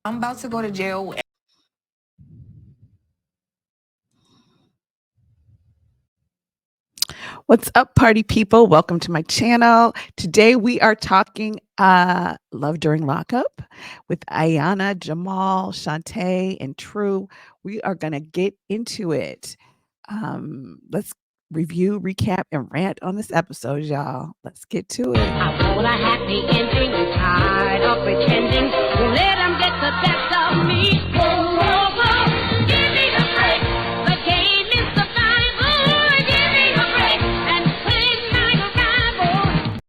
I'm about to go to jail. What's up, party people? Welcome to my channel. Today we are talking Love During Lockup with Ayonna, Jamal, Shantae, and True. We are going to get into it. Let's review, recap, and rant on this episode, y'all. Let's get to it. I want a happy ending. Tired of pretending. Won't let them get the best of me. Whoa, whoa, whoa. Give me a break. The game is survival. Give me a break and claim my arrival.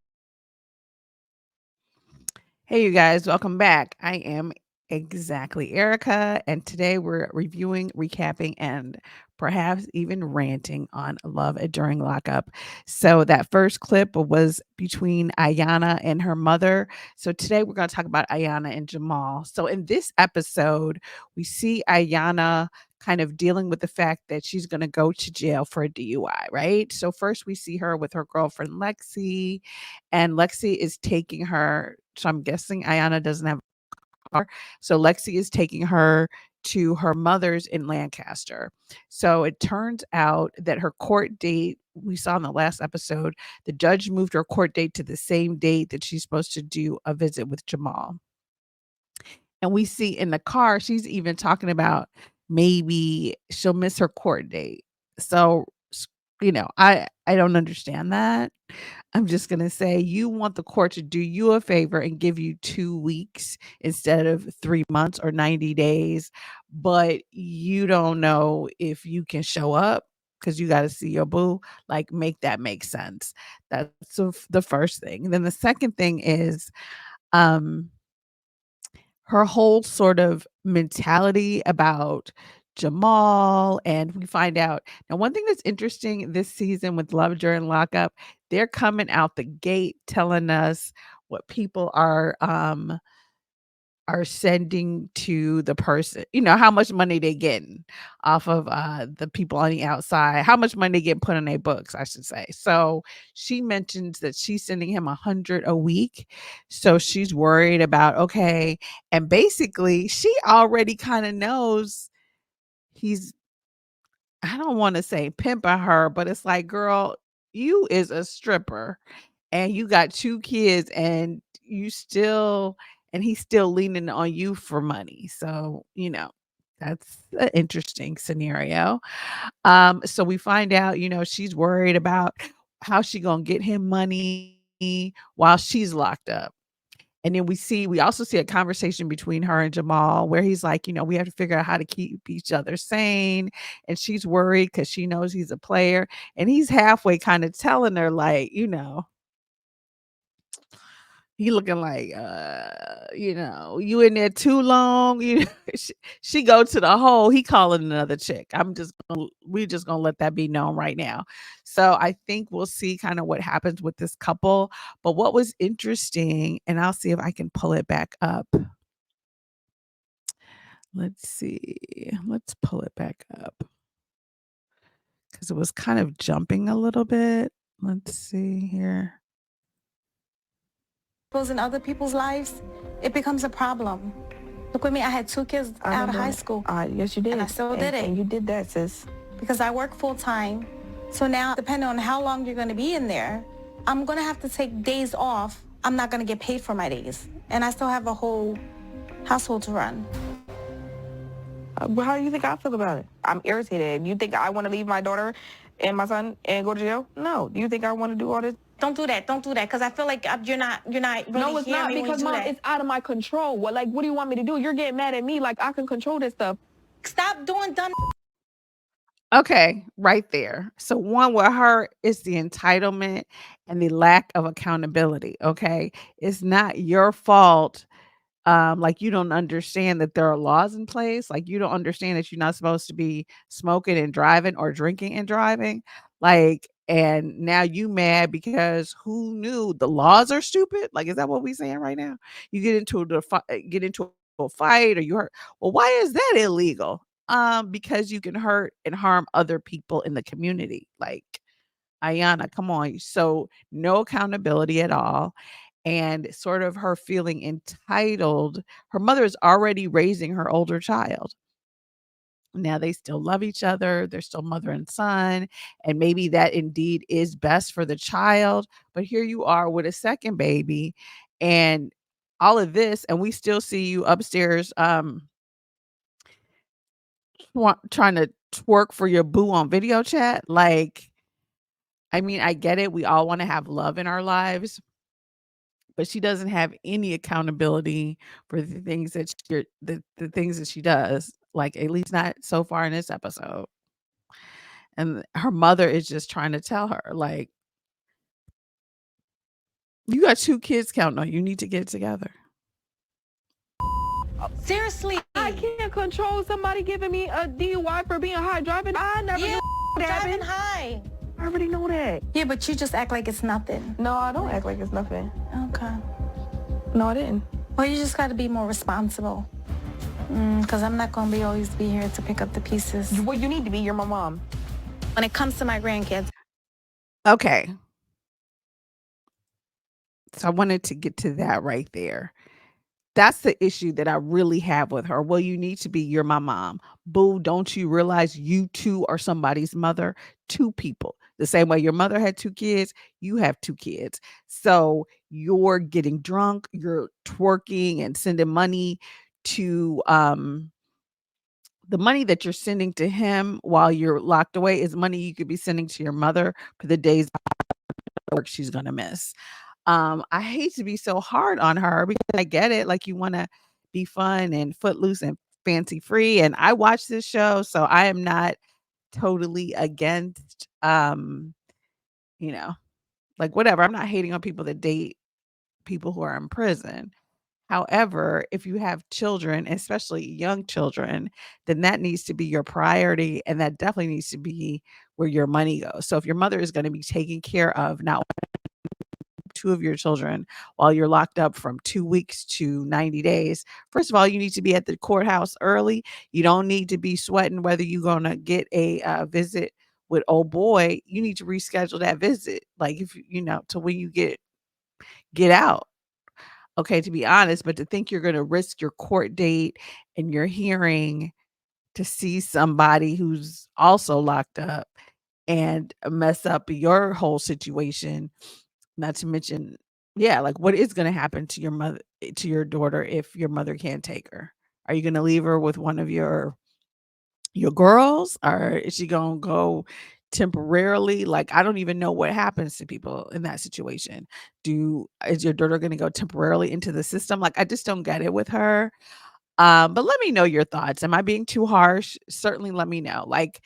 Hey, you guys, welcome back. I am exactly Erika, and today we're reviewing, recapping, and perhaps even ranting on Love During Lockup. So, that first clip was between Ayonna and her mother. So, today we're going to talk about Ayonna and Jamal. So, in this episode, we see Ayonna kind of dealing with the fact that she's going to go to jail for a DUI, right? So, first we see her with her girlfriend Lexi, and Lexi is taking her. So I'm guessing Ayonna doesn't have a car. So Lexi is taking her to her mother's in Lancaster. So it turns out that her court date, we saw in the last episode, the judge moved her court date to the same date that she's supposed to do a visit with Jamal. And we see in the car, she's even talking about maybe she'll miss her court date. So, I don't understand that. I'm just going to say you want the court to do you a favor and give you 2 weeks instead of 3 months or 90 days, but you don't know if you can show up because you got to see your boo. Like, make that make sense. That's the first thing. And then the second thing is, um, her whole sort of mentality about Jamal, and we find out now one thing that's interesting this season with Love During Lockup, they're coming out the gate telling us what people are sending to the person, how much money they getting off of the people on the outside, how much money they get put in their books, I should say. So she mentions that she's sending him 100 a week. So she's worried about, okay. And basically she already kind of knows he's, I don't want to say pimping her, but it's like, girl, you is a stripper and you got 2 kids and he's still leaning on you for money. So, that's an interesting scenario. So we find out, she's worried about how she gonna get him money while she's locked up. And then we also see a conversation between her and Jamal where he's like, we have to figure out how to keep each other sane. And she's worried because she knows he's a player. And he's halfway kind of telling her, like, he looking like, you in there too long. She go to the hole. He calling another chick. We just gonna let that be known right now. So I think we'll see kind of what happens with this couple. But what was interesting, and I'll see if I can pull it back up. Let's see. Let's pull it back up because it was kind of jumping a little bit. Let's see here. In other people's lives, it becomes a problem. Look with me, I had 2 kids out of high school. Yes, you did. And I still did it. And you did that, sis. Because I work full time. So now, depending on how long you're going to be in there, I'm going to have to take days off. I'm not going to get paid for my days. And I still have a whole household to run. Well, how do you think I feel about it? I'm irritated. You think I want to leave my daughter and my son and go to jail? No. Do you think I want to do all this? Don't do that. Don't do that. Because I feel like you're not really No, it's hearing not. me when you Because, do Mom, that. it's out of my control. What do you want me to do? You're getting mad at me like I can control this stuff. Stop doing dumb. Okay, right there. So one with her is the entitlement and the lack of accountability. Okay. It's not your fault. Like, you don't understand that there are laws in place. Like, you don't understand that you're not supposed to be smoking and driving or drinking and driving. Like, and now you mad because who knew the laws are stupid? Like, is that what we saying right now? You get into a fight or you hurt. Well, why is that illegal? Because you can hurt and harm other people in the community. Like, Ayonna, come on. So no accountability at all. and sort of her feeling entitled. Her mother is already raising her older child. Now they still love each other. They're still mother and son. And maybe that indeed is best for the child. But here you are with a second baby and all of this. And we still see you upstairs trying to twerk for your boo on video chat. Like, I mean, I get it. We all want to have love in our lives, but she doesn't have any accountability for the things that the things that she does. Like, at least not so far in this episode. And her mother is just trying to tell her, like, you got 2 kids counting on you. You need to get it together. Seriously. I can't control somebody giving me a DUI for being high driving. I never Yeah, knew that driving happened. high. I already know that. Yeah, but you just act like it's nothing. No, I don't act like it's nothing. Okay. No, I didn't. Well, you just got to be more responsible. Because I'm not going to always be here to pick up the pieces. Well, you need to be. You're my mom. When it comes to my grandkids. Okay. So I wanted to get to that right there. That's the issue that I really have with her. Well, you need to be, you're my mom. Boo, don't you realize you too are somebody's mother? 2 people. The same way your mother had 2 kids, you have 2 kids. So you're getting drunk, you're twerking and sending money to the money that you're sending to him while you're locked away is money you could be sending to your mother for the days work she's gonna miss. I hate to be so hard on her because I get it. Like, you want to be fun and footloose and fancy free. And I watch this show, so I am not totally against, you know, like, whatever. I'm not hating on people that date people who are in prison. However, if you have children, especially young children, then that needs to be your priority. And that definitely needs to be where your money goes. So if your mother is going to be taking care of not 2 of your children while you're locked up from 2 weeks to 90 days. First of all, you need to be at the courthouse early. You don't need to be sweating whether you're going to get a visit with old boy. You need to reschedule that visit. Like, if to when you get out. Okay, to be honest, but to think you're going to risk your court date and your hearing to see somebody who's also locked up and mess up your whole situation. Not to mention, yeah, like, what is gonna happen to your mother, to your daughter, if your mother can't take her? Are you gonna leave her with one of your girls, or is she gonna go temporarily? Like, I don't even know what happens to people in that situation. Is your daughter gonna go temporarily into the system? Like, I just don't get it with her. But let me know your thoughts. Am I being too harsh? Certainly let me know. Like,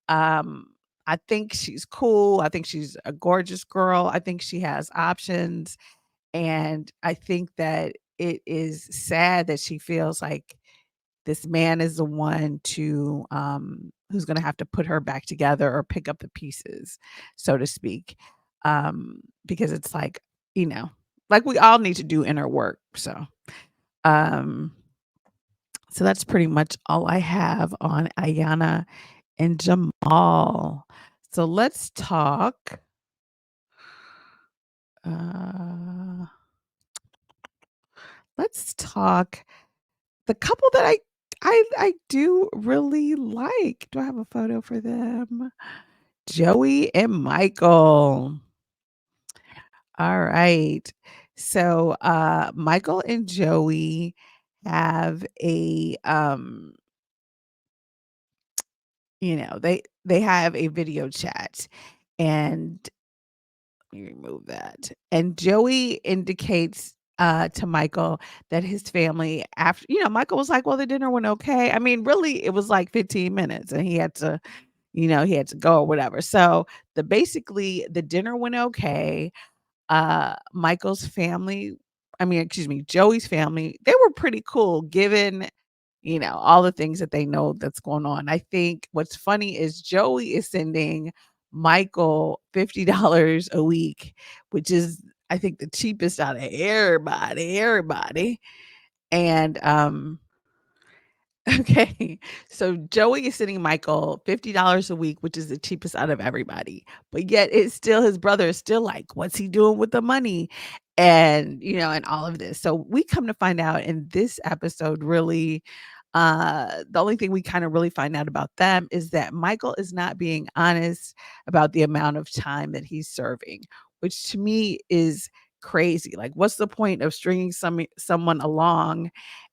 um, I think she's cool. I think she's a gorgeous girl. I think she has options. And I think that it is sad that she feels like this man is the one to who's gonna have to put her back together or pick up the pieces, so to speak. Because it's like we all need to do inner work. Um so that's pretty much all I have on Ayonna and Jamal. So let's talk. Uh, let's talk the couple that I do really like. Do I have a photo for them? Joey and Michael. All right. So Michael and Joey have a they have a video chat, and let me remove that. And Joey indicates to Michael that his family, after, Michael was like, well, the dinner went okay. I mean, really, it was like 15 minutes and he had to, he had to go or whatever. So basically the dinner went okay. Michael's family, I mean, excuse me, Joey's family, they were pretty cool given, all the things that they know that's going on. I think what's funny is Joey is sending Michael $50 a week, which is, I think, the cheapest out of everybody. And okay, so Joey is sending Michael $50 a week, which is the cheapest out of everybody. But yet it's still, his brother is still like, what's he doing with the money? and and all of this. So we come to find out in this episode, really, the only thing we kind of really find out about them is that Michael is not being honest about the amount of time that he's serving, which to me is crazy. Like, what's the point of stringing someone along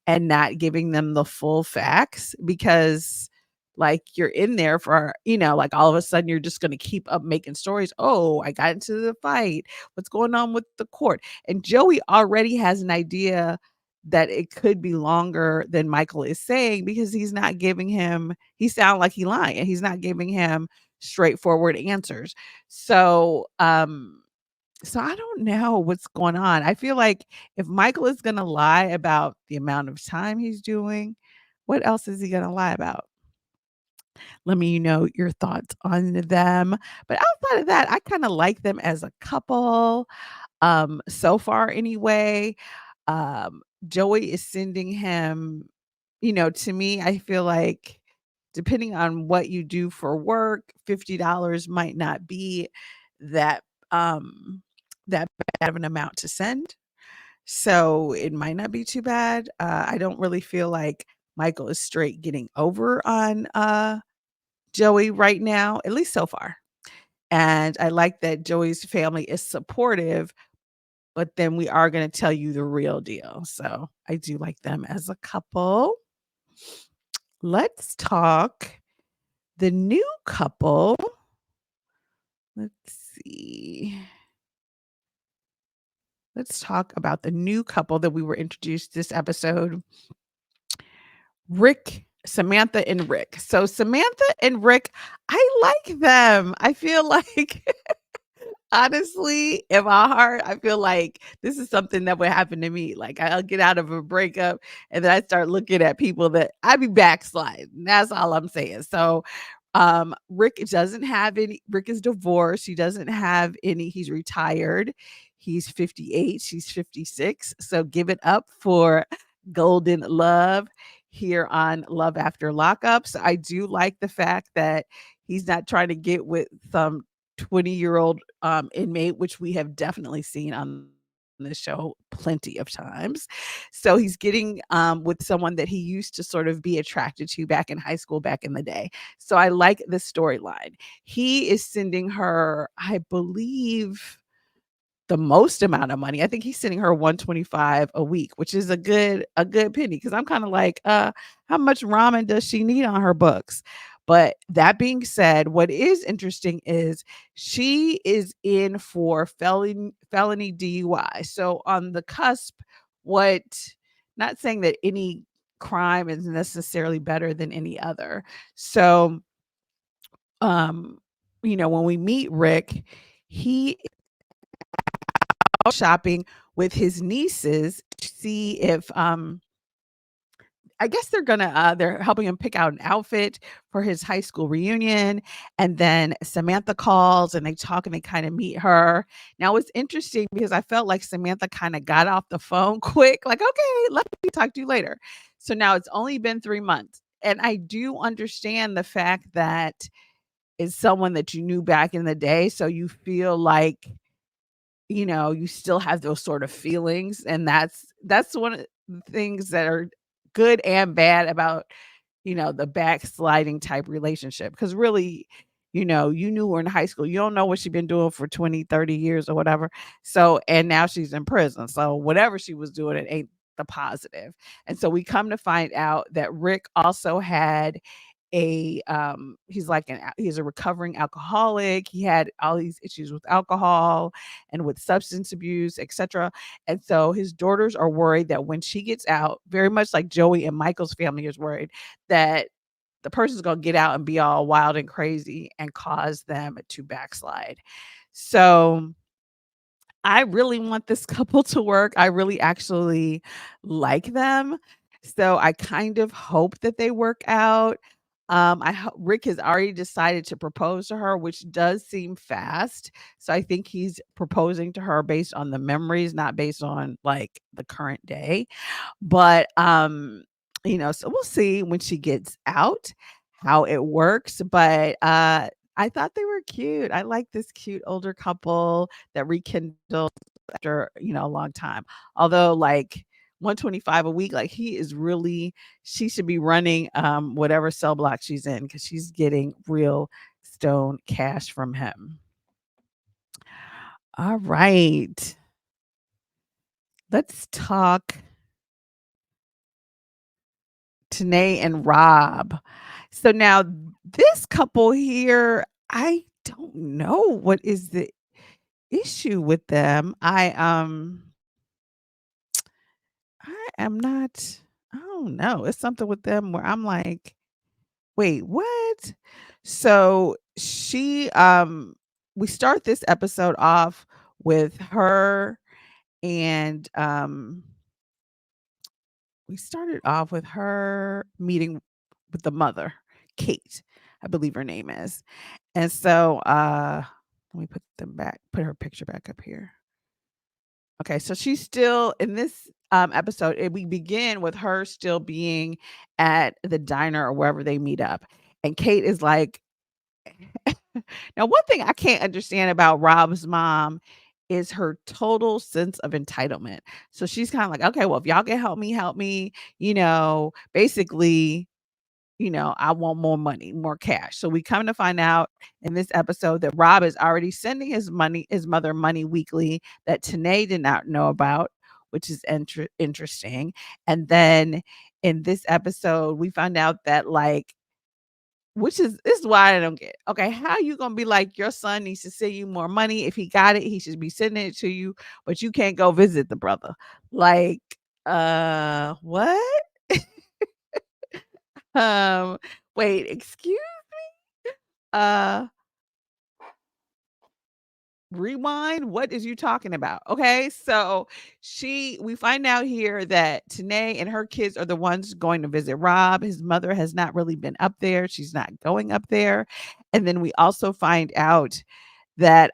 and not giving them the full facts? Because like, you're in there for, like, all of a sudden you're just going to keep up making stories. Oh, I got into the fight. What's going on with the court? And Joey already has an idea that it could be longer than Michael is saying, because he's not giving him, he sounds like he lying, and he's not giving him straightforward answers. So I don't know what's going on. I feel like if Michael is going to lie about the amount of time he's doing, what else is he going to lie about? Let me know your thoughts on them. But outside of that, I kind of like them as a couple. So far anyway. Joey is sending him, to me, I feel like depending on what you do for work, $50 might not be that that bad of an amount to send. So it might not be too bad. I don't really feel like Michael is straight getting over on Joey right now, at least so far. And I like that Joey's family is supportive, but then we are going to tell you the real deal. So I do like them as a couple. Let's talk the new couple. Let's see. Let's talk about the new couple that we were introduced this episode. Samantha and Rick. So Samantha and Rick, I like them. I feel like honestly, in my heart, I feel like this is something that would happen to me. Like, I'll get out of a breakup and then I start looking at people that I be backsliding. That's all I'm saying. So Rick is divorced. He doesn't have any, he's retired. He's 58, she's 56. So give it up for Golden Love here on Love After Lockup. So I do like the fact that he's not trying to get with some 20-year-old inmate, which we have definitely seen on this show plenty of times. So he's getting with someone that he used to sort of be attracted to back in high school, back in the day. So I like the storyline. He is sending her, I believe, the most amount of money. I think he's sending her 125 a week, which is a good penny, because I'm kind of like, how much ramen does she need on her books? But that being said, what is interesting is she is in for felony DUI. So on the cusp, what, not saying that any crime is necessarily better than any other. So when we meet Rick, he shopping with his nieces to see if I guess they're helping him pick out an outfit for his high school reunion. And then Samantha calls and they talk and they kind of meet her. Now it's interesting because I felt like Samantha kind of got off the phone quick, like, okay, let me talk to you later. So now it's only been 3 months. And I do understand the fact that it's someone that you knew back in the day. So you feel like, you still have those sort of feelings. And that's one of the things that are good and bad about, the backsliding type relationship. Because really, you knew her in high school. You don't know what she's been doing for 20, 30 years or whatever. So, and now she's in prison. So whatever she was doing, it ain't the positive. And so we come to find out that Rick also had he's a recovering alcoholic. He had all these issues with alcohol and with substance abuse, etc. And so his daughters are worried that when she gets out, very much like Joey and Michael's family is worried, that the person's going to get out and be all wild and crazy and cause them to backslide. So I really want this couple to work. I really actually like them. So I kind of hope that they work out. Rick has already decided to propose to her, which does seem fast. So I think he's proposing to her based on the memories, not based on like the current day. But so we'll see when she gets out how it works. But I thought they were cute. I like this cute older couple that rekindled after, a long time. Although like 125 a week, like she should be running whatever cell block she's in because she's getting real stone cash from him. All right. Let's talk Tennie and Rob. So now this couple here, I don't know what is the issue with them. I am not, I don't know. It's something with them where I'm like, wait, what? So we start this episode off with her and we started off with her meeting with the mother, Kate, I believe her name is. And so let me put her picture back up here. Okay, so she's still in this episode. We begin with her still being at the diner or wherever they meet up. And Kate is like, now, one thing I can't understand about Rob's mom is her total sense of entitlement. So she's kind of like, okay, well, if y'all can help me, basically, I want more money, more cash. So we come to find out in this episode that Rob is already sending his mother money weekly that Tennie did not know about, which is interesting. And then in this episode, we find out that this is why I don't get. Okay, how you gonna be like your son needs to send you more money? If he got it, he should be sending it to you, but you can't go visit the brother. Like, what? Um, wait, excuse uh rewind. What is you talking about? Okay, so we find out here that Tennie and her kids are the ones going to visit Rob. His mother has not really been up there. She's not going up there. And then we also find out that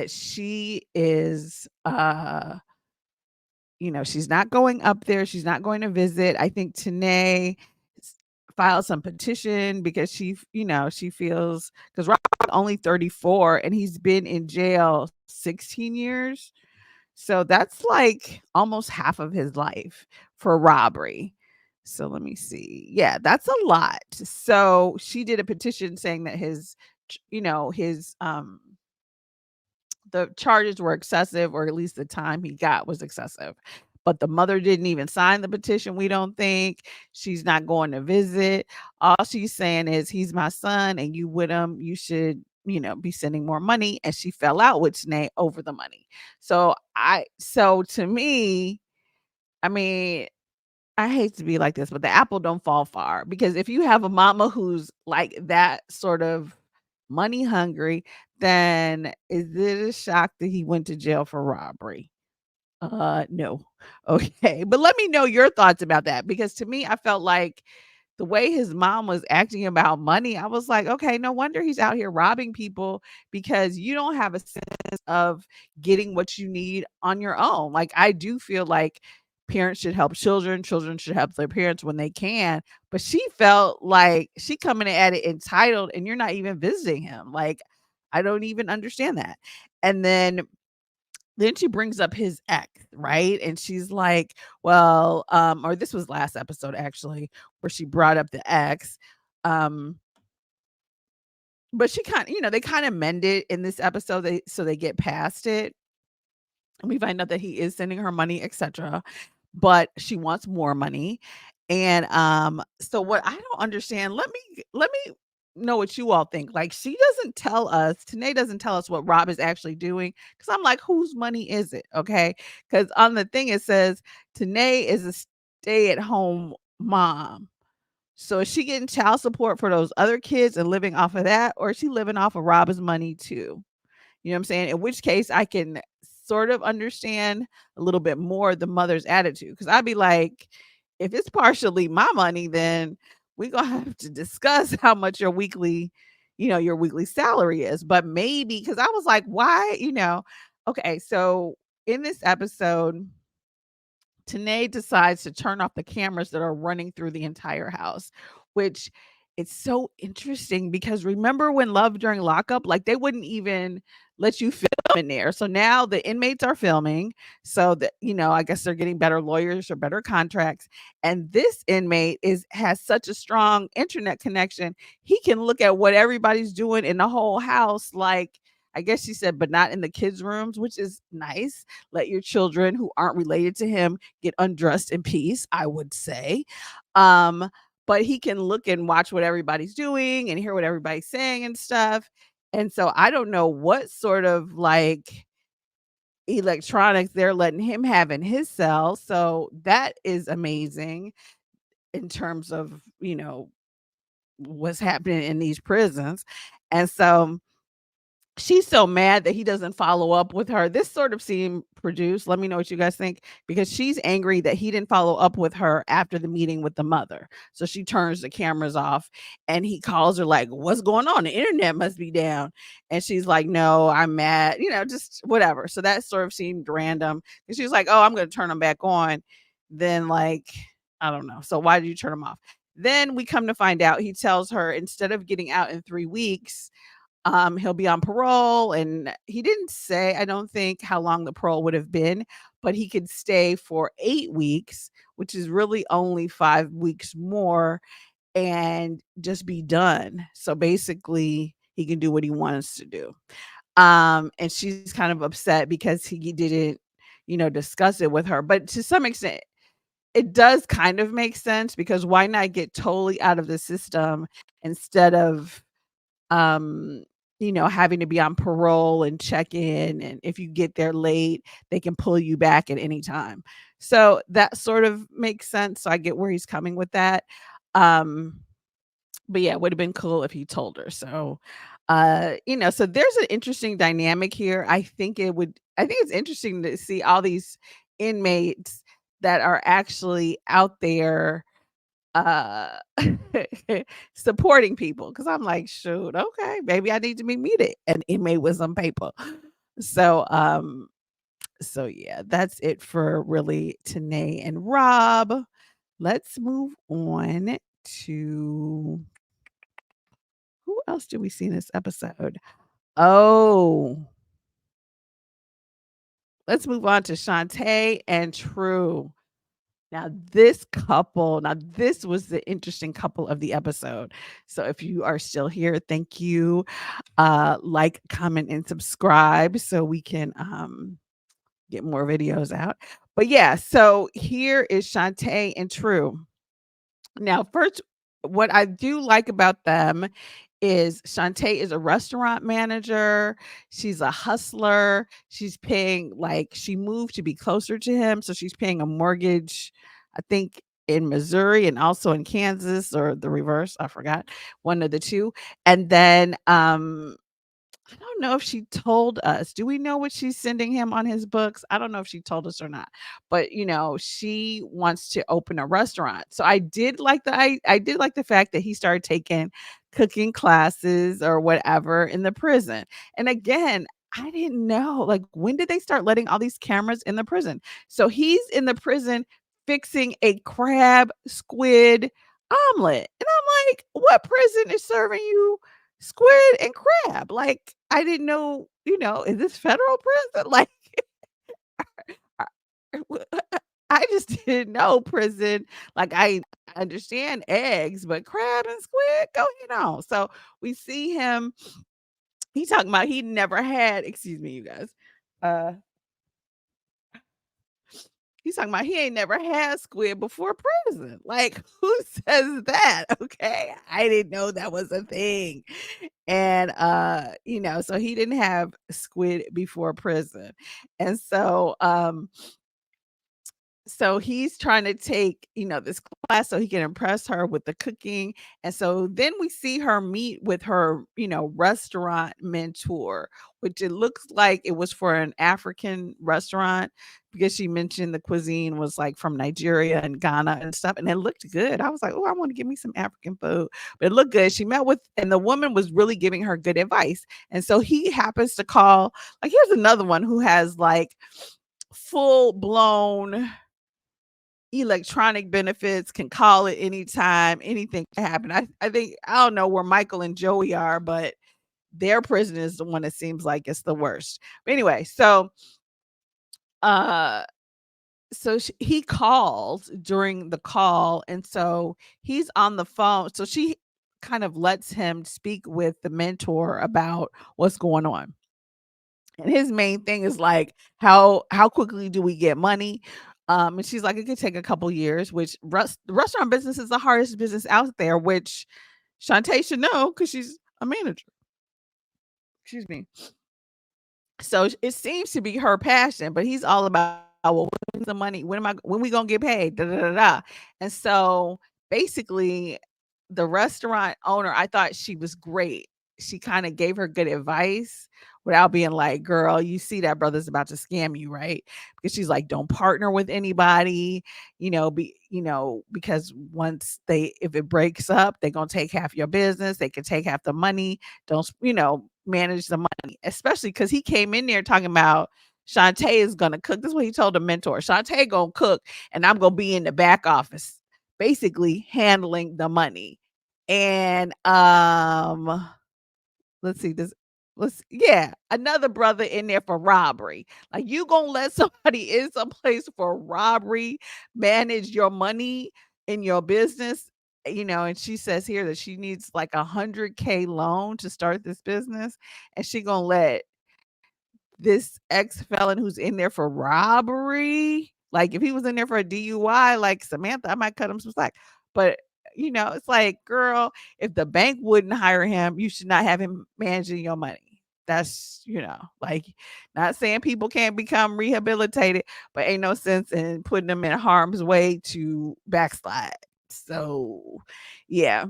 she is she's not going up there. She's not going to visit. I think Tennie filed some petition because she feels because Rob's only 34 and he's been in jail 16 years. So that's like almost half of his life for robbery. So let me see. Yeah, that's a lot. So she did a petition saying that his the charges were excessive, or at least the time he got was excessive. But the mother didn't even sign the petition, we don't think. She's not going to visit. All she's saying is, he's my son and you with him, you should, be sending more money. And she fell out with Tennie over the money. So to me, I mean, I hate to be like this, but the apple don't fall far, because if you have a mama who's like that sort of money hungry, then is it a shock that he went to jail for robbery? No. Okay. But let me know your thoughts about that, because to me, I felt like the way his mom was acting about money, I was like, okay, no wonder he's out here robbing people, because you don't have a sense of getting what you need on your own. Like, I do feel like parents should help children should help their parents when they can, but she felt like she coming at it entitled, and you're not even visiting him. Like, I don't even understand that. And then she brings up his ex, right? And she's like, well, or this was last episode actually, where she brought up the ex. But she they kind of mend it in this episode, so they get past it. And we find out that he is sending her money, etc. But she wants more money. And so what I don't understand, let me know what you all think. Like, Tennie doesn't tell us what Rob is actually doing, because I'm like, whose money is it? Okay. Because on the thing it says Tennie is a stay-at-home mom. So is she getting child support for those other kids and living off of that, or is she living off of Rob's money too? You know what I'm saying? In which case I can sort of understand a little bit more the mother's attitude. Because I'd be like, if it's partially my money, then we're gonna have to discuss how much your weekly salary is. But maybe, because I was like, why, okay, so in this episode, Tennie decides to turn off the cameras that are running through the entire house, which it's so interesting because remember when Love During Lockup, like they wouldn't even let you film in there. So now the inmates are filming. So that, I guess they're getting better lawyers or better contracts. And this inmate has such a strong internet connection. He can look at what everybody's doing in the whole house. Like, I guess she said, but not in the kids' rooms, which is nice. Let your children who aren't related to him get undressed in peace, I would say. Um, but he can look and watch what everybody's doing and hear what everybody's saying and stuff. And so I don't know what sort of like electronics they're letting him have in his cell. So that is amazing in terms of, what's happening in these prisons. And so she's so mad that he doesn't follow up with her. This sort of seemed produced. Let me know what you guys think, because she's angry that he didn't follow up with her after the meeting with the mother. So she turns the cameras off and he calls her like, "What's going on? The internet must be down." And she's like, "No, I'm mad," just whatever. So that sort of seemed random. And she's like, "Oh, I'm going to turn them back on." Then like, I don't know. So why did you turn them off? Then we come to find out he tells her instead of getting out in 3 weeks, he'll be on parole, and he didn't say, I don't think, how long the parole would have been, but he could stay for 8 weeks, which is really only 5 weeks more, and just be done. So basically, he can do what he wants to do. And she's kind of upset because he didn't, discuss it with her. But to some extent, it does kind of make sense, because why not get totally out of the system instead of having to be on parole and check in. And if you get there late, they can pull you back at any time. So that sort of makes sense. So I get where he's coming with that. Um, but yeah, it would have been cool if he told her. So, so there's an interesting dynamic here. I think it's interesting to see all these inmates that are actually out there uh supporting people, because I'm like, shoot, okay, maybe I need to meet an inmate with some paper. So yeah, that's it for really Tennie and Rob. Let's move on to who else did we see in this episode? Oh, let's move on to Shonta and True. Now this was the interesting couple of the episode. So if you are still here, thank you. Like, comment, and subscribe so we can get more videos out. But yeah, so here is Shonta and True. Now, first, what I do like about them is Shonta is a restaurant manager. She's a hustler. She moved to be closer to him. So she's paying a mortgage, I think, in Missouri and also in Kansas, or the reverse. I forgot, one of the two. And then I don't know if she told us. Do we know what she's sending him on his books? I don't know if she told us or not. But she wants to open a restaurant. So I did like I did like the fact that he started taking cooking classes or whatever in the prison. And again, I didn't know, like, when did they start letting all these cameras in the prison? So he's in the prison fixing a crab squid omelet. And I'm like, what prison is serving you squid and crab? Like, I didn't know, is this federal prison? Like, I just didn't know prison. Like, I understand eggs, but crab and squid, go, So we see him. He talking about he never had, excuse me, you guys. Uh, he's talking about he ain't never had squid before prison. Like, who says that? Okay. I didn't know that was a thing. And so he didn't have squid before prison. And so he's trying to take, this class so he can impress her with the cooking. And so then we see her meet with her, restaurant mentor, which it looks like it was for an African restaurant, because she mentioned the cuisine was like from Nigeria and Ghana and stuff. And it looked good. I was like, oh, I want to give me some African food. But it looked good. She met with, and the woman was really giving her good advice. And so he happens to call, like, here's another one who has like full blown electronic benefits, can call it anytime, anything can happen. I think, I don't know where Michael and Joey are, but their prison is the one that seems like it's the worst. But anyway, so uh he called during the call, and so he's on the phone. So she kind of lets him speak with the mentor about what's going on. And his main thing is like, how quickly do we get money? And she's like, it could take a couple years, which the restaurant business is the hardest business out there, which Shantae should know because she's a manager. Excuse me. So it seems to be her passion, but he's all about, well, when's the money? When we gonna get paid? Da, da, da, da. And so basically, the restaurant owner, I thought she was great. She kind of gave her good advice without being like, girl, you see that brother's about to scam you, right? Because she's like, don't partner with anybody, because if it breaks up, they're gonna take half your business, they can take half the money. Don't, manage the money, especially because he came in there talking about Shantae is gonna cook. This is what he told the mentor. Shantae gonna cook, and I'm gonna be in the back office, basically handling the money. And let's see this. Another brother in there for robbery. Like, you gonna let somebody in some place for robbery manage your money in your business? And she says here that she needs like $100K loan to start this business, and she gonna let this ex-felon who's in there for robbery, like if he was in there for a DUI, like Samantha, I might cut him some slack. But it's like, girl, if the bank wouldn't hire him, you should not have him managing your money. That's, like, not saying people can't become rehabilitated, but ain't no sense in putting them in harm's way to backslide. So yeah.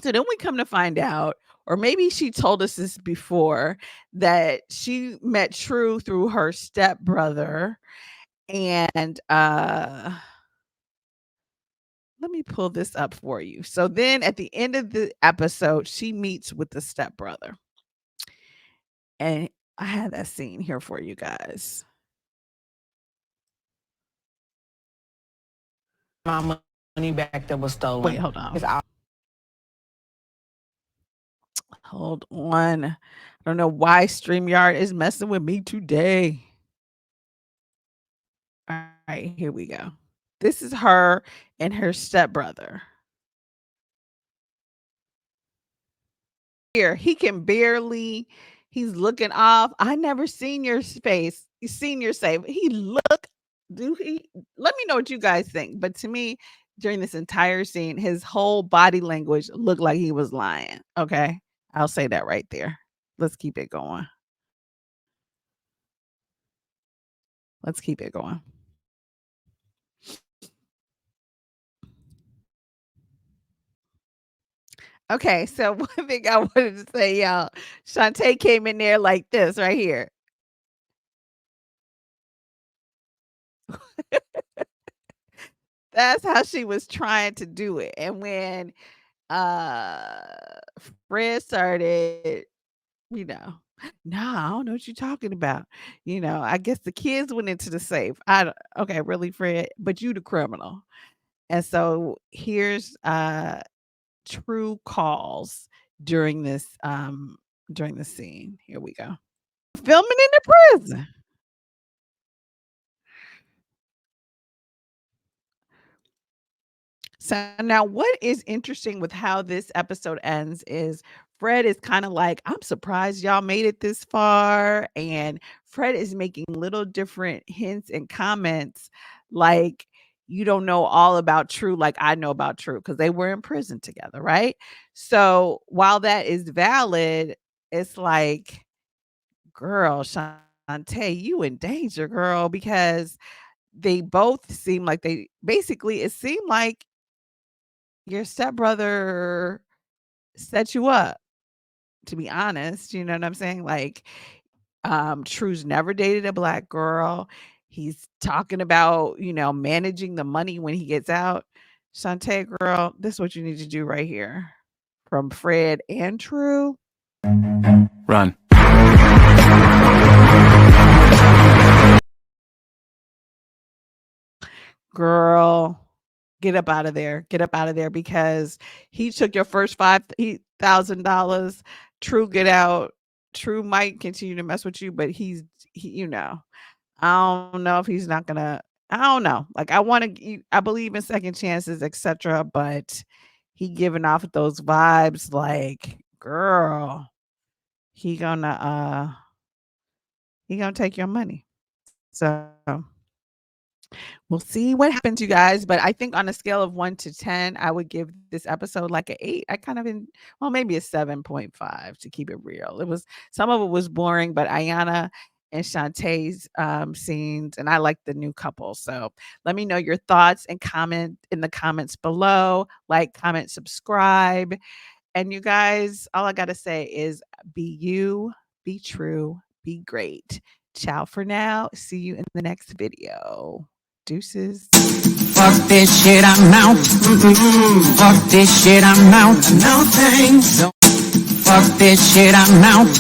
So then we come to find out, or maybe she told us this before, that she met True through her stepbrother. And let me pull this up for you. So then at the end of the episode, she meets with the stepbrother. And I have that scene here for you guys. My money back that was stolen. Wait, hold on. Hold on. I don't know why StreamYard is messing with me today. All right, here we go. This is her and her stepbrother. Here, he can barely, he's looking off. I never seen your face. You seen your safe. Let me know what you guys think. But to me, during this entire scene, his whole body language looked like he was lying. Okay. I'll say that right there. Let's keep it going. Let's keep it going. Okay, so one thing I wanted to say, y'all, Shantae came in there like this right here. That's how she was trying to do it. And when Fred started, nah, I don't know what you're talking about. I guess the kids went into the safe. Okay, really, Fred? But you the criminal. And so here's True calls during this scene. Here we go. Filming in the prison. So now what is interesting with how this episode ends is Fred is kind of like, I'm surprised y'all made it this far. And Fred is making little different hints and comments like, you don't know all about True like I know about True, because they were in prison together, right? So while that is valid, it's like, girl, Shantae, you in danger, girl, because they both seem like it seemed like your stepbrother set you up, to be honest. You know what I'm saying? Like, True's never dated a black girl. He's talking about, managing the money when he gets out. Shantae, girl, this is what you need to do right here. From Fred and True. Run. girl, get up out of there. Get up out of there, because he took your first $5,000. True, get out. True might continue to mess with you, but he, I don't know if he's not gonna. I don't know. Like, I believe in second chances, etc. But he giving off those vibes, like, girl, he gonna take your money. So we'll see what happens, you guys. But I think on a scale of 1 to 10, I would give this episode like an 8. I kind of maybe a 7.5 to keep it real. Some of it was boring, but Ayonna and Shantae's scenes, and I like the new couple. So let me know your thoughts and comment in the comments below. Like, comment, subscribe. And you guys, all I gotta say is be you, be true, be great. Ciao for now. See you in the next video. Deuces. Fuck this shit, I'm out. Fuck this shit, I'm out. No thanks. Fuck this shit, I'm out.